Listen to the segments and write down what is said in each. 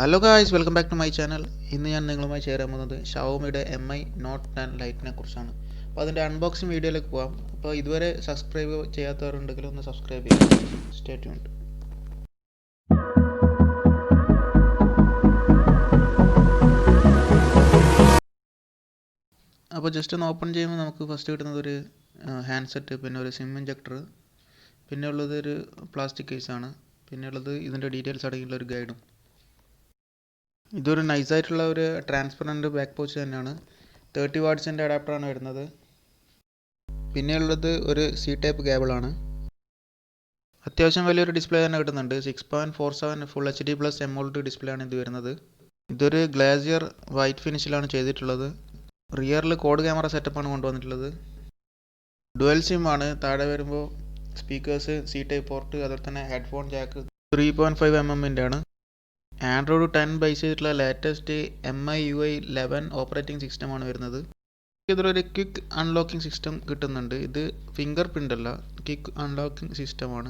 Hello guys, welcome back to my channel. ഇന്ന് ഞാൻ നിങ്ങളുമായി ഷെയർ ചെയ്യാൻ പോകുന്നത് ഷവോമിയുടെ MI Note 10 ലൈറ്റിനെ കുറിച്ചാണ്. അപ്പോൾ അതിൻ്റെ അൺബോക്സിങ് വീഡിയോയിലേക്ക് പോകാം. അപ്പോൾ ഇതുവരെ സബ്സ്ക്രൈബ് ചെയ്യാത്തവരുണ്ടെങ്കിൽ ഒന്ന് സബ്സ്ക്രൈബ് ചെയ്യുക. Stay tuned. അപ്പോൾ ജസ്റ്റ് ഒന്ന് ഓപ്പൺ ചെയ്യുമ്പോൾ നമുക്ക് ഫസ്റ്റ് കിട്ടുന്നത് ഒരു ഹാൻഡ്സെറ്റ്, പിന്നെ ഒരു സിം ഇഞ്ചക്ടർ, പിന്നെ ഉള്ളത് ഒരു പ്ലാസ്റ്റിക് കേസാണ്, പിന്നെ ഉള്ളത് ഇതിൻ്റെ ഡീറ്റെയിൽസ് അടങ്ങിയിട്ടുള്ള ഒരു ഗൈഡും. ഇതൊരു നൈസായിട്ടുള്ള ഒരു ട്രാൻസ്പെറൻറ്റ് ബാക്ക് പൗച്ച് തന്നെയാണ്. 30 വാട്ട്സിൻ്റെ അഡാപ്റ്ററാണ് വരുന്നത്. പിന്നെയുള്ളത് ഒരു സി ടൈപ്പ് കേബിളാണ്. അത്യാവശ്യം വലിയൊരു ഡിസ്പ്ലേ തന്നെ കിട്ടുന്നുണ്ട്. 6.47 ഫുൾ HD+ AMOLED ഡിസ്പ്ലേ ആണ് ഇത് വരുന്നത്. ഇതൊരു ഗ്ലാസിയർ വൈറ്റ് ഫിനിഷിലാണ് ചെയ്തിട്ടുള്ളത്. റിയറിൽ കോഡ് ക്യാമറ സെറ്റപ്പാണ് കൊണ്ടുവന്നിട്ടുള്ളത്. ഡുവൽ സിം ആണ്. താഴെ വരുമ്പോൾ സ്പീക്കേഴ്സ്, സി ടൈപ്പ് പോർട്ട്, അതുപോലെ തന്നെ ഹെഡ്ഫോൺ ജാക്ക് 3.5 mm ആണ്. ആൻഡ്രോയിഡ് 10 ബേസ് ചെയ്തിട്ടുള്ള ലേറ്റസ്റ്റ് MIUI 11 ഓപ്പറേറ്റിംഗ് സിസ്റ്റമാണ് വരുന്നത്. ഇതിലൊരു ക്വിക്ക് അൺലോക്കിംഗ് സിസ്റ്റം കിട്ടുന്നുണ്ട്. ഇത് ഫിംഗർ പ്രിൻ്റ് അല്ല, ക്വിക്ക് അൺലോക്കിംഗ് സിസ്റ്റമാണ്.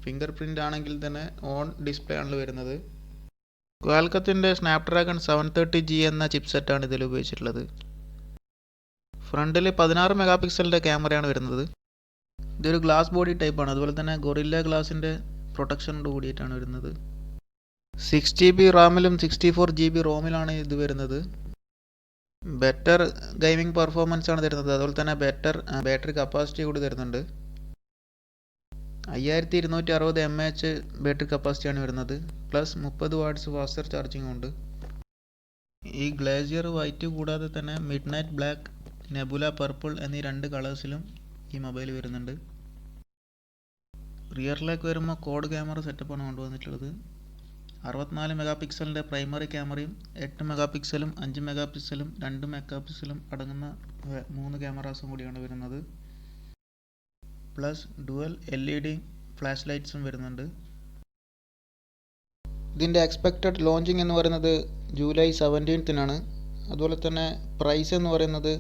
ഫിംഗർ പ്രിൻ്റ് ആണെങ്കിൽ തന്നെ ഓൺ ഡിസ്പ്ലേ ആണ് വരുന്നത്. ക്വാൽക്കത്തിൻ്റെ സ്നാപ്ഡ്രാഗൺ 730G എന്ന ചിപ്സെറ്റാണ് ഇതിൽ ഉപയോഗിച്ചിട്ടുള്ളത്. ഫ്രണ്ടിൽ 16 മെഗാ പിക്സലിൻ്റെ ക്യാമറയാണ് വരുന്നത്. ഇതൊരു ഗ്ലാസ് ബോഡി ടൈപ്പാണ്. അതുപോലെ തന്നെ ഗൊറില്ല ഗ്ലാസിൻ്റെ പ്രൊട്ടക്ഷനോട് കൂടിയിട്ടാണ് വരുന്നത്. 6GB റാമിലും 64GB റോമിലാണ് ഇത് വരുന്നത്. ബെറ്റർ ഗെയിമിംഗ് പെർഫോമൻസ് ആണ് തരുന്നത്. അതുപോലെ തന്നെ ബെറ്റർ ബാറ്ററി കപ്പാസിറ്റി കൂടി തരുന്നുണ്ട്. 5260 mAh ബാറ്ററി കപ്പാസിറ്റിയാണ് വരുന്നത്. പ്ലസ് 30 വാട്ട്സ് ഫാസ്റ്റർ ചാർജിങ് ഉണ്ട്. ഈ ഗ്ലാസിയർ വൈറ്റ് കൂടാതെ തന്നെ mid night black, nebula purple എന്നീ 2 കളേഴ്സിലും ഈ മൊബൈൽ വരുന്നുണ്ട്. റിയറിലേക്ക് വരുമ്പോൾ കോഡ് ക്യാമറ സെറ്റപ്പാണ് കൊണ്ടുവന്നിട്ടുള്ളത്. 64 മെഗാ പിക്സലിൻ്റെ പ്രൈമറി ക്യാമറയും 8 മെഗാ പിക്സലും 5 മെഗാ പിക്സലും 2 മെഗാ പിക്സലും അടങ്ങുന്ന 3 ക്യാമറാസും കൂടിയാണ് വരുന്നത്. പ്ലസ് ഡുവൽ LED ഫ്ലാഷ് ലൈറ്റ്സും വരുന്നുണ്ട്. ഇതിൻ്റെ എക്സ്പെക്റ്റഡ് ലോഞ്ചിങ് എന്ന് പറയുന്നത് ജൂലൈ 17-നാണ്. അതുപോലെ തന്നെ പ്രൈസ് എന്ന് പറയുന്നത്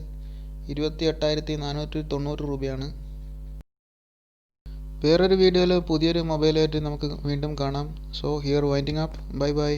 28,490 രൂപയാണ്. വേറൊരു വീഡിയോയിൽ പുതിയൊരു മൊബൈലായിട്ട് നമുക്ക് വീണ്ടും കാണാം. So here winding up. Bye bye.